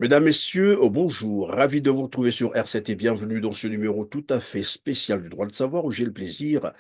Mesdames, Messieurs, bonjour. Ravi de vous retrouver sur R7 et bienvenue dans ce numéro tout à fait spécial du droit de savoir où j'ai le plaisir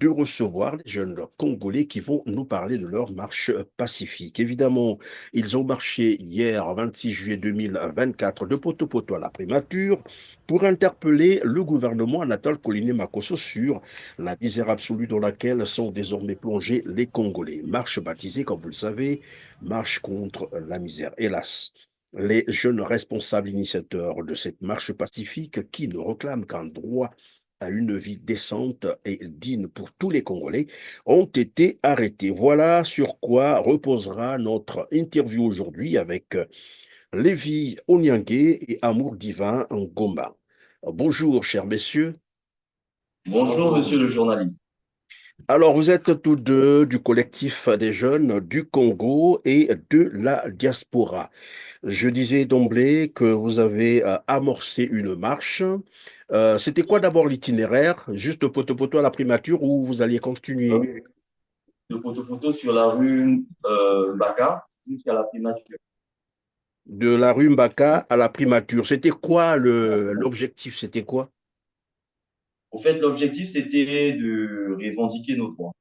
de recevoir les jeunes Congolais qui vont nous parler de leur marche pacifique. Évidemment, ils ont marché hier, 26 juillet 2024, de poteau-poteau à la primature pour interpeller le gouvernement Anatole Koliné-Makosso sur la misère absolue dans laquelle sont désormais plongés les Congolais. Marche baptisée, comme vous le savez, marche contre la misère. Hélas, les jeunes responsables initiateurs de cette marche pacifique qui ne réclament qu'un droit à une vie décente et digne pour tous les Congolais ont été arrêtés. Voilà sur quoi reposera notre interview aujourd'hui avec Lévi Onyangue et Amour Divin Ngoma. Bonjour, chers messieurs. Bonjour, monsieur le journaliste. Alors, vous êtes tous deux du collectif des jeunes du Congo et de la diaspora. Je disais d'emblée que vous avez amorcé une marche. C'était quoi d'abord l'itinéraire? Juste poteau-poteau à la primature ou vous alliez continuer Oui. De photo sur la rue Baka jusqu'à la primature. de la rue Mbaka à la primature? C'était quoi l'objectif? C'était quoi? Au fait, l'objectif, c'était de revendiquer nos droits.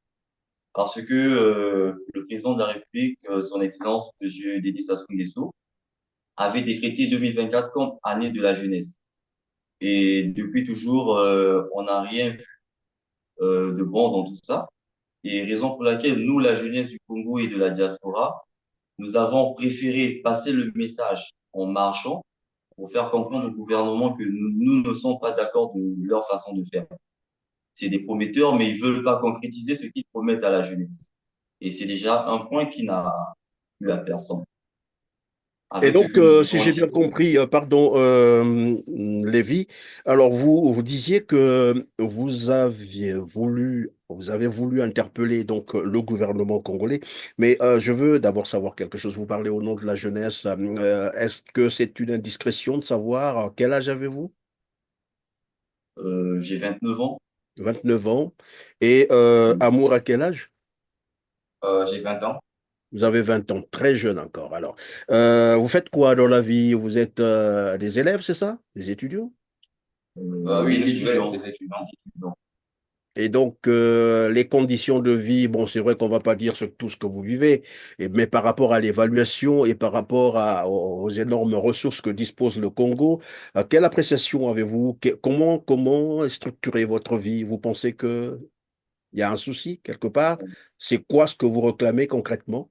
Parce que le président de la République, son Excellence, M. Dédé Sassou Nguesso, avait décrété 2024 comme année de la jeunesse. Et depuis toujours, on n'a rien vu de bon dans tout ça. Et raison pour laquelle nous, la jeunesse du Congo et de la diaspora, nous avons préféré passer le message en marchant pour faire comprendre au gouvernement que nous ne sommes pas d'accord de leur façon de faire. C'est des prometteurs, mais ils veulent pas concrétiser ce qu'ils promettent à la jeunesse. Et c'est déjà un point qui n'a plu à personne. Et Avec ce donc, que nous si vivons j'ai ici. bien compris, pardon, Lévi, alors vous disiez que vous avez voulu interpeller donc le gouvernement congolais, mais je veux d'abord savoir quelque chose. Vous parlez au nom de la jeunesse. Est-ce que c'est une indiscrétion de savoir quel âge avez-vous? J'ai 29 ans, 29 ans. Et Amour, à quel âge? j'ai 20 ans. Vous avez 20 ans, très jeune encore. Alors, vous faites quoi dans la vie? Vous êtes des élèves, c'est ça? Des étudiants? Oui, des étudiants. Et donc, les conditions de vie, bon, c'est vrai qu'on va pas dire tout ce que vous vivez, mais par rapport à l'évaluation et par rapport aux énormes ressources que dispose le Congo, quelle appréciation avez-vous? Comment est structurée votre vie? Vous pensez qu'il y a un souci quelque part? C'est quoi ce que vous réclamez concrètement?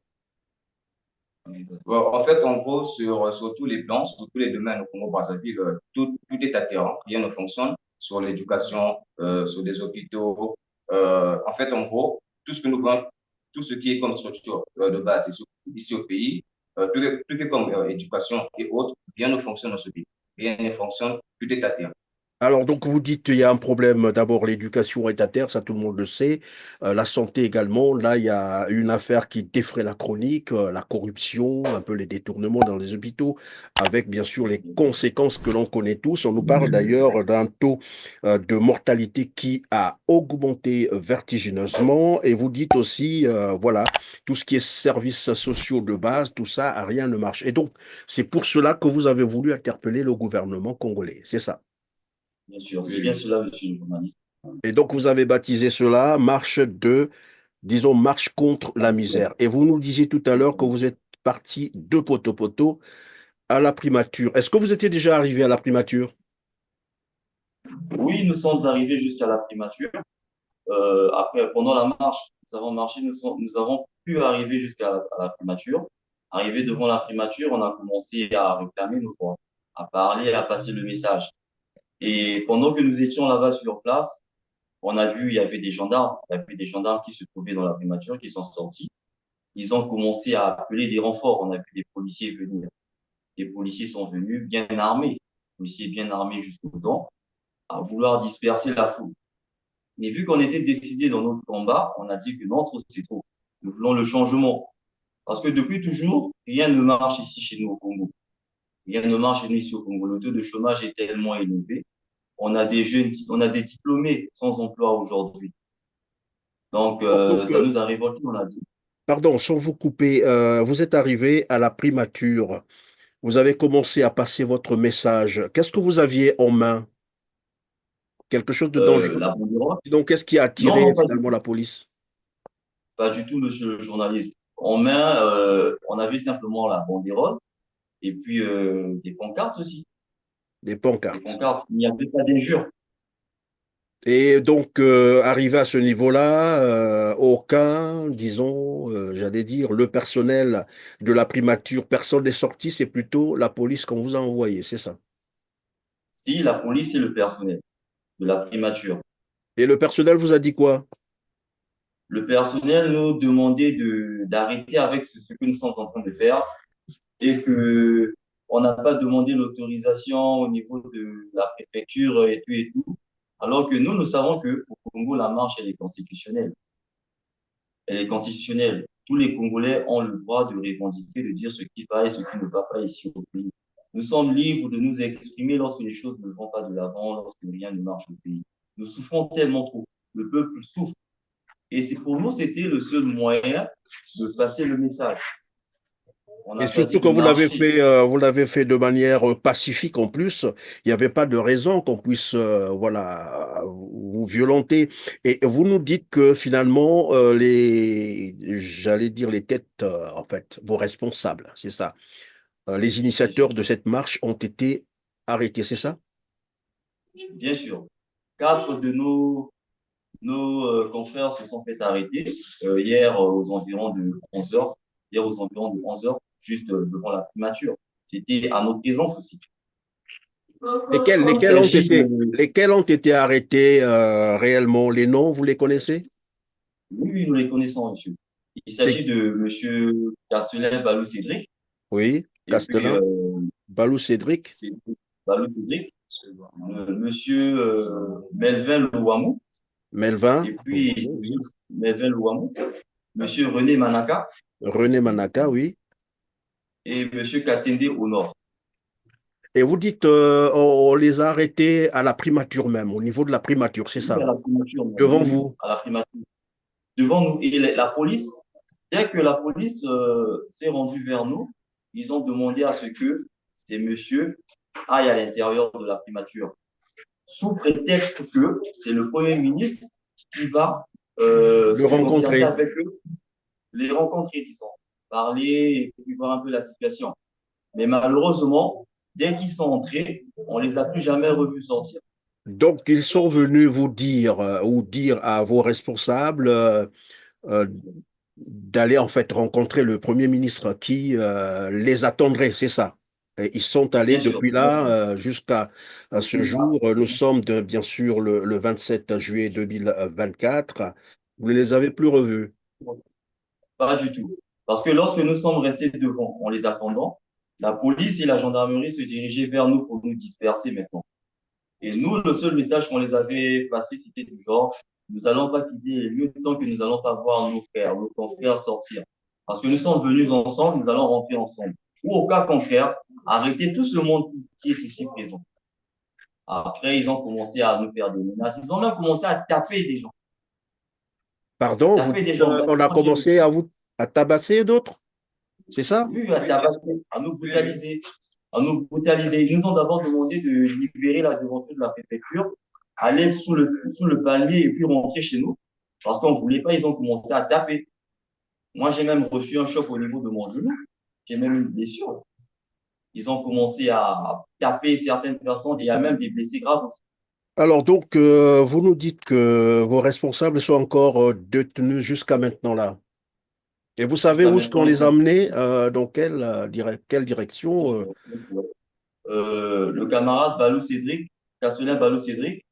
Bon, en fait, en gros, sur tous les plans, sur tous les domaines au Congo-Brazzaville, tout est atterrant, rien ne fonctionne sur l'éducation, sur des hôpitaux. En fait, en gros, tout ce que nous voulons, tout ce qui est comme structure de base ici au pays, tout est comme éducation et autres, rien ne fonctionne dans ce pays. Rien ne fonctionne, tout est atterrant. Alors, donc, vous dites qu'il y a un problème. D'abord, l'éducation est à terre, ça tout le monde le sait. La santé également. Là, il y a une affaire qui défraie la chronique, la corruption, un peu les détournements dans les hôpitaux, avec bien sûr les conséquences que l'on connaît tous. On nous parle d'ailleurs d'un taux de mortalité qui a augmenté vertigineusement. Et vous dites aussi, voilà, tout ce qui est services sociaux de base, tout ça, rien ne marche. Et donc, c'est pour cela que vous avez voulu interpeller le gouvernement congolais. C'est ça. Bien sûr, c'est bien cela, monsieur le journaliste. Et donc, vous avez baptisé cela disons, marche contre la misère. Et vous nous disiez tout à l'heure que vous êtes parti de poteau-poteau à la primature. Est-ce que vous étiez déjà arrivé à la primature? Oui, nous sommes arrivés jusqu'à la primature. Après, pendant la marche, nous avons marché, nous avons pu arriver jusqu'à à la primature. Arrivé devant la primature, on a commencé à réclamer nos droits, à parler, à passer le message. Et pendant que nous étions là-bas sur place, on a vu, il y avait des gendarmes, il y avait des gendarmes qui se trouvaient dans la primature, qui sont sortis. Ils ont commencé à appeler des renforts. On a vu des policiers venir. Les policiers sont venus bien armés, policiers bien armés jusqu'aux dents, à vouloir disperser la foule. Mais vu qu'on était décidé dans notre combat, on a dit que non, trop, c'est trop. Nous voulons le changement. Parce que depuis toujours, rien ne marche ici chez nous au Congo. Rien ne marche chez nous ici au Congo. Le taux de chômage est tellement élevé. On a des jeunes, on a des diplômés sans emploi aujourd'hui. Donc, Donc, ça nous a révolté, on a dit. pardon, sans vous couper, vous êtes arrivé à la primature. Vous avez commencé à passer votre message. Qu'est-ce que vous aviez en main? Quelque chose de dangereux? La banderole. Donc, qu'est-ce qui a Non, attiré non, pas du finalement tout. la police? Pas du tout, monsieur le journaliste. En main, on avait simplement la banderole et puis des pancartes aussi. Des Des pancartes. pancartes. Il n'y avait pas d'injures. Et donc, arrivé à ce niveau-là, aucun, disons, j'allais dire, le personnel de la primature, personne n'est sorti, c'est plutôt la police qu'on vous a envoyé, c'est ça. Si la police et le personnel de la primature. Et le personnel vous a dit quoi? Le personnel nous demandait d'arrêter avec ce que nous sommes en train de faire et que on n'a pas demandé l'autorisation au niveau de la préfecture et tout et tout. Alors que nous savons que au Congo, la marche, elle est constitutionnelle. Elle est constitutionnelle. Tous les Congolais ont le droit de revendiquer, de dire ce qui va et ce qui ne va pas ici au pays. Nous sommes libres de nous exprimer lorsque les choses ne vont pas de l'avant, lorsque rien ne marche au pays. Nous souffrons tellement trop. Le peuple souffre. Et c'est pour nous, c'était le seul moyen de passer le message. On Et a surtout choisi que de marcher. vous l'avez fait de manière pacifique en plus. Il n'y avait pas de raison qu'on puisse, voilà, vous violenter. Et vous nous dites que finalement, j'allais dire les têtes, en fait, vos responsables, c'est ça. Les Bien sûr. initiateurs de cette marche ont été arrêtés, c'est ça? Bien sûr. Quatre de nos confrères se sont fait arrêter hier aux environs de 11 heures. Hier aux environs de 11 heures, juste devant la primature. C'était à notre présence aussi. Lesquels, Il s'agit de... lesquels ont été arrêtés réellement? Les noms, vous les connaissez? Oui, oui, nous les connaissons, monsieur. Il C'est, s'agit de monsieur Castelin Balou Cédric oui, et puis Castellin, Balou Cédric, c'est Balou Cédric, monsieur Melvin Louamou Melvin, et puis Melvin Louamou, monsieur René Manaka René Manaka, oui. et monsieur Katende au nord. Et vous dites, on les a arrêtés à la primature même, au niveau de la primature, c'est Oui, à ça, la primature, devant oui, vous. à la primature. Devant nous. Et la police, dès que la police s'est rendue vers nous, ils ont demandé à ce que ces messieurs aillent à l'intérieur de la primature, sous prétexte que c'est le Premier ministre qui va Le se concerter rencontrer. avec eux, les rencontrer, disons, parler et puis voir un peu la situation. Mais malheureusement, dès qu'ils sont entrés, on les a plus jamais revus sortir. Donc, ils sont venus vous dire, ou dire à vos responsables, euh, d'aller en fait rencontrer le Premier ministre qui les attendrait, c'est ça. Et ils sont allés Bien sûr. depuis là jusqu'à ce jour. Nous sommes bien sûr le 27 juillet 2024. Vous ne les avez plus revus. Pas du tout. Parce que lorsque nous sommes restés devant en les attendant, la police et la gendarmerie se dirigeaient vers nous pour nous disperser maintenant. Et nous, le seul message qu'on les avait passé, c'était du genre, nous allons pas quitter les lieux tant que nous n'allons pas voir nos frères, nos confrères sortir. Parce que nous sommes venus ensemble, nous allons rentrer ensemble. Ou au cas contraire, arrêter tout ce monde qui est ici présent. Après, ils ont commencé à nous faire des menaces. Ils ont même commencé à taper des gens. Pardon, vous Taper des dites, gens. on a commencé à vous à tabasser d'autres, c'est ça? Oui, à tabasser, à nous brutaliser, à nous brutaliser. Ils nous ont d'abord demandé de libérer la devanture de la préfecture, aller sous le palmier et puis rentrer chez nous. Parce qu'on ne voulait pas, ils ont commencé à taper. Moi, j'ai même reçu un choc au niveau de mon genou. J'ai même une blessure. Ils ont commencé à taper certaines personnes et il y a même des blessés graves aussi. Alors donc, vous nous dites que vos responsables sont encore détenus jusqu'à maintenant là. Et vous savez Jusqu'à où est-ce qu'on maintenant, ils les a sont amenés, dans quelle tous, direction? le camarade Balou Cédric, Castellin Balou Cédric,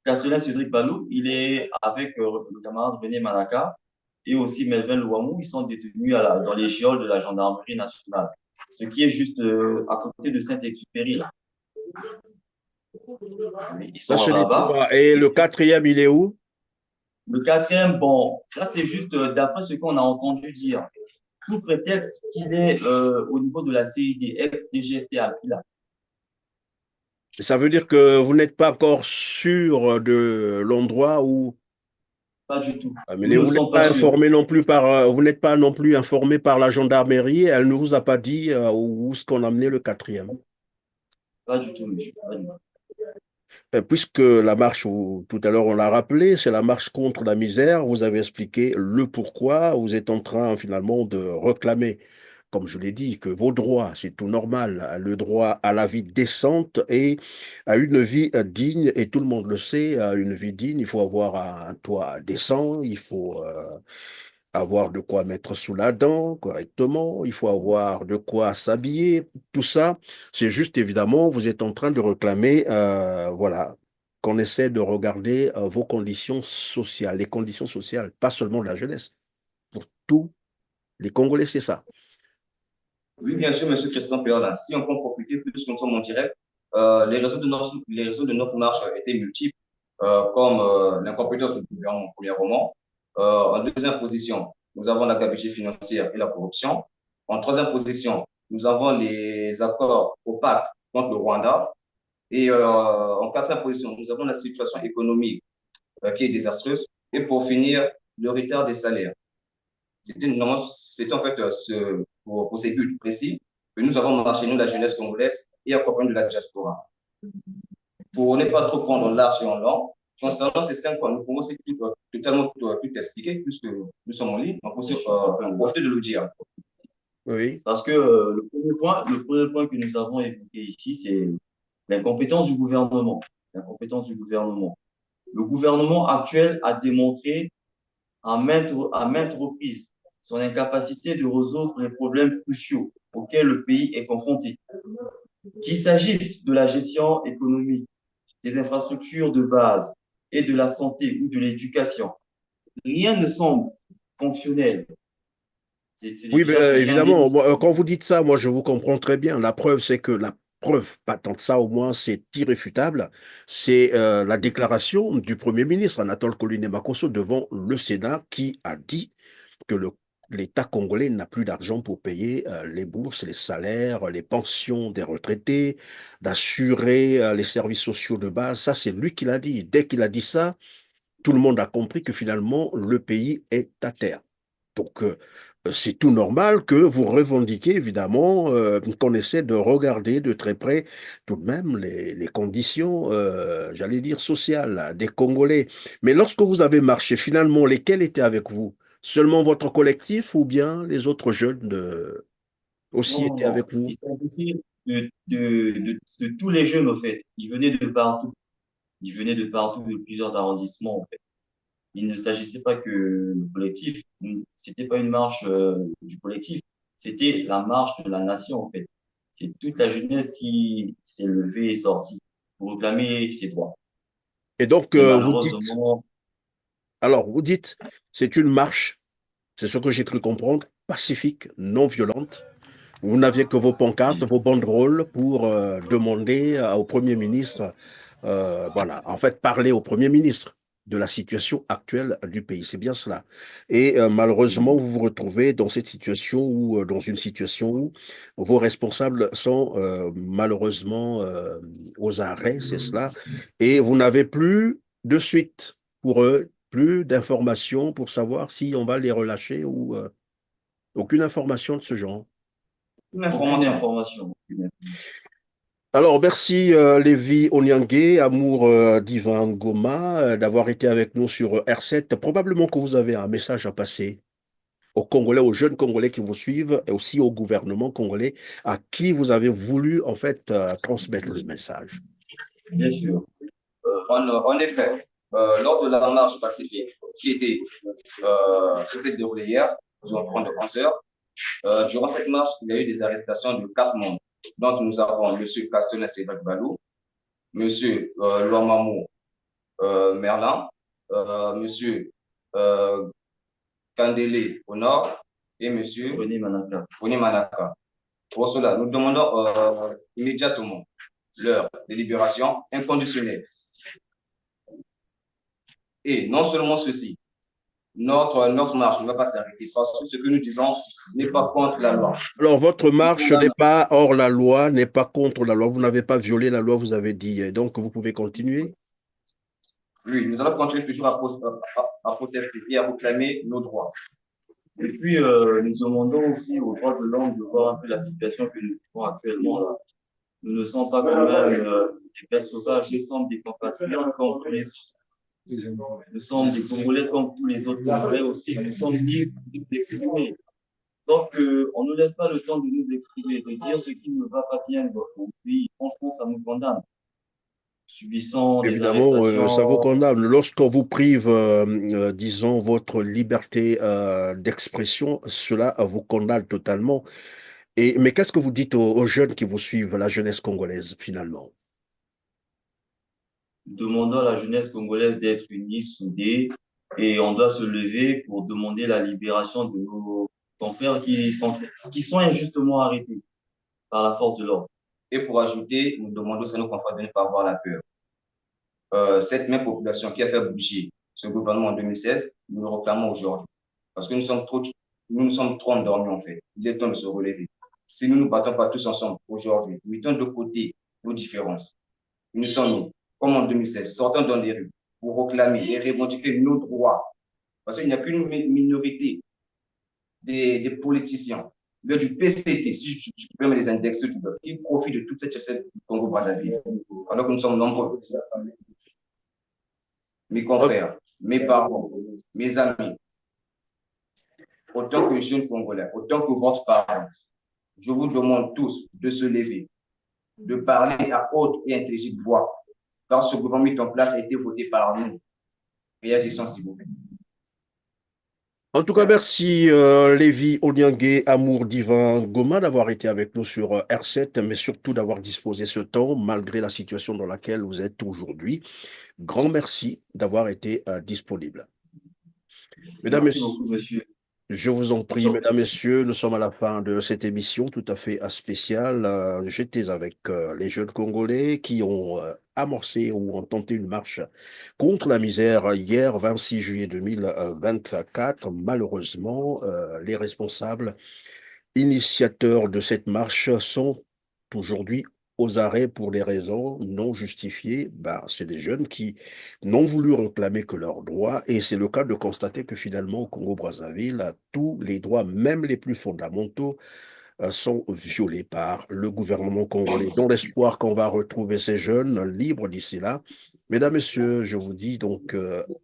Castellin Cédric Balou, il est avec le camarade René Manaka et aussi Melvin Louamou. Ils sont détenus dans les geôles de la gendarmerie nationale, ce qui est juste à côté de Saint-Exupéry. Là. Ils Ça, sont c'est les là-bas. trois. Et le quatrième, il est où? Le quatrième, bon, ça c'est juste d'après ce qu'on a entendu dire, sous prétexte qu'il est au niveau de la CID, FDGST à Pila. Ça veut dire que vous n'êtes pas encore sûr de l'endroit où. Pas du tout. Ah, mais Nous ne vous n'êtes sommes pas pas sûrs. informé non plus vous n'êtes pas non plus informé par la gendarmerie. Elle ne vous a pas dit où est-ce qu'on a amené le quatrième. Pas du tout, monsieur. Pas du tout. Puisque la marche, tout à l'heure on l'a rappelé, c'est la marche contre la misère. Vous avez expliqué le pourquoi. Vous êtes en train finalement de réclamer, comme je l'ai dit, que vos droits, c'est tout normal, le droit à la vie décente et à une vie digne. Et tout le monde le sait, à une vie digne, il faut avoir un toit décent, il faut avoir de quoi mettre sous la dent correctement, il faut avoir de quoi s'habiller, tout ça, c'est juste évidemment, vous êtes en train de réclamer, voilà, qu'on essaie de regarder vos conditions sociales, les conditions sociales, pas seulement de la jeunesse, pour tous les Congolais, c'est ça. Oui, bien sûr, monsieur Christian Perlin. Si on peut en profiter, puisque nous sommes en direct, les raisons de notre marche étaient multiples, comme l'incompétence du gouvernement, premièrement. En deuxième position, nous avons la gabegie financière et la corruption. En troisième position, nous avons les accords opaques contre le Rwanda. Et en quatrième position, nous avons la situation économique qui est désastreuse. Et pour finir, le retard des salaires. C'était en fait pour ces buts précis que nous avons marché, nous, la jeunesse congolaise, et accompagné de la diaspora. Pour ne pas trop prendre large et en long, concernant ces 5 points, nous pouvons aussi totalement tout expliquer, puisque nous sommes en ligne. On peut aussi profiter de le dire. Oui. Parce que le premier point que nous avons évoqué ici, c'est l'incompétence du gouvernement. L'incompétence du gouvernement. Le gouvernement actuel a démontré à maintes reprises son incapacité de résoudre les problèmes cruciaux auxquels le pays est confronté. Qu'il s'agisse de la gestion économique, des infrastructures de base et de la santé ou de l'éducation, rien ne semble fonctionnel. Oui, mais, Déjà, c'est déjà un évidemment, déficit. moi, quand vous dites ça, moi je vous comprends très bien. La preuve, c'est que la preuve, pas tant de ça, au moins c'est irréfutable, c'est la déclaration du Premier ministre Anatole Koloné-Makosso devant le Sénat qui a dit que l'État congolais n'a plus d'argent pour payer les bourses, les salaires, les pensions des retraités, d'assurer les services sociaux de base. Ça, c'est lui qui l'a dit. Dès qu'il a dit ça, tout le monde a compris que finalement, le pays est à terre. Donc, c'est tout normal que vous revendiquiez, évidemment, qu'on essaie de regarder de très près tout de même les conditions, j'allais dire, sociales des Congolais. Mais lorsque vous avez marché, finalement, lesquels étaient avec vous? Seulement votre collectif ou bien les autres jeunes aussi Non, non, étaient non. avec vous? Il s'agissait de tous les jeunes, en fait. Ils venaient de partout. Ils venaient de partout, de plusieurs arrondissements, en fait. Il ne s'agissait pas que le collectif, c'était pas une marche du collectif, c'était la marche de la nation en fait. C'est toute la jeunesse qui s'est levée et sortie pour réclamer ses droits. Et donc, Mais vous dites, malheureusement, alors, vous dites, c'est une marche, c'est ce que j'ai cru comprendre, pacifique, non violente. Vous n'aviez que vos pancartes, vos banderoles pour demander au Premier ministre, voilà, en fait, parler au Premier ministre de la situation actuelle du pays. C'est bien cela. Et malheureusement, vous vous retrouvez dans cette situation ou dans une situation où vos responsables sont malheureusement aux arrêts, c'est cela, et vous n'avez plus de suite pour eux, plus d'informations pour savoir si on va les relâcher ou aucune information de ce genre. aucune information. Alors, merci Lévi Onyangue, amour d'Ivan Goma, d'avoir été avec nous sur R7. Probablement que vous avez un message à passer aux Congolais, aux jeunes Congolais qui vous suivent et aussi au gouvernement congolais à qui vous avez voulu en fait transmettre le message. Bien sûr. En effet, lors de la marche pacifique qui était déroulée hier aux enfants de 11 heures, durant cette marche, il y a eu des arrestations de 4 membres. Donc, nous avons M. Castanet Cédric Balou, M. Loamamou Merlin, M. Euh, Kandele au nord et M. Boni Manaka. Pour cela, nous demandons immédiatement leur délibération inconditionnelle. Et non seulement ceci, notre marche ne va pas s'arrêter parce que ce que nous disons n'est pas contre la loi. Alors, votre marche n'est pas hors la loi, n'est pas contre la loi. Vous n'avez pas violé la loi, vous avez dit. Donc, vous pouvez continuer. Oui, nous allons continuer toujours à protester et à réclamer nos droits. Et puis, nous demandons aussi aux droits de l'homme de voir un peu la situation que nous vivons actuellement là. Nous ne sommes pas quand même des bêtes sauvages, nous sommes des compatriotes comme tous les autres. Nous sommes des Congolais comme tous les autres Congolais aussi. Nous sommes libres de nous exprimer. Donc, on ne laisse pas le temps de nous exprimer, de dire ce qui ne va pas bien dans notre pays. Franchement, ça nous condamne. Subissant des Évidemment, ça vous arrestations. condamne. Lorsqu'on vous prive, disons, votre liberté d'expression, cela vous condamne totalement. Mais qu'est-ce que vous dites aux jeunes qui vous suivent, la jeunesse congolaise, finalement? Demandons à la jeunesse congolaise d'être unie, soudée, et on doit se lever pour demander la libération de nos confrères qui sont injustement arrêtés par la force de l'ordre. Et pour ajouter, nous demandons à nos confrères de ne pas avoir la peur. Cette même population qui a fait bouger ce gouvernement en 2016, nous le réclamons aujourd'hui. Parce que nous sommes trop endormis en fait. Il est temps de se relever. Si nous ne nous battons pas tous ensemble aujourd'hui, mettons de côté nos différences. Nous sommes, comme en 2016, sortons dans les rues pour réclamer et revendiquer nos droits. Parce qu'il n'y a qu'une minorité des politiciens, du PCT, si je peux même les indexer, qui profitent de toute cette recette du Congo-Brazzaville. Alors que nous sommes nombreux. Mes confrères, mes parents, mes amis, autant que jeunes Congolais, autant que votre parents, je vous demande tous de se lever, de parler à haute et intelligible voix, car ce gouvernement mis en place a été voté par nous. Réagissons, s'il vous plaît. En tout cas, merci Lévi Odiangue, Amour Divin Goma, d'avoir été avec nous sur R7, mais surtout d'avoir disposé ce temps, malgré la situation dans laquelle vous êtes aujourd'hui. Grand merci d'avoir été disponible. Mesdames, Merci Messieurs, beaucoup, monsieur. je vous en prie, mesdames, messieurs, nous sommes à la fin de cette émission tout à fait spéciale. J'étais avec les jeunes Congolais qui ont amorcé ou ont tenté une marche contre la misère hier, 26 juillet 2024. Malheureusement, les responsables initiateurs de cette marche sont aujourd'hui aux arrêts pour des raisons non justifiées. Ben, c'est des jeunes qui n'ont voulu réclamer que leurs droits et c'est le cas de constater que finalement au Congo-Brazzaville, tous les droits, même les plus fondamentaux, sont violés par le gouvernement congolais, dans l'espoir qu'on va retrouver ces jeunes libres d'ici là. Mesdames, Messieurs, je vous dis donc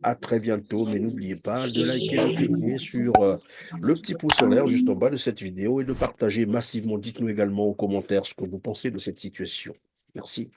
à très bientôt, mais n'oubliez pas de liker, de cliquer sur le petit pouce en l'air juste en bas de cette vidéo et de partager massivement. Dites-nous également en commentaire ce que vous pensez de cette situation. Merci.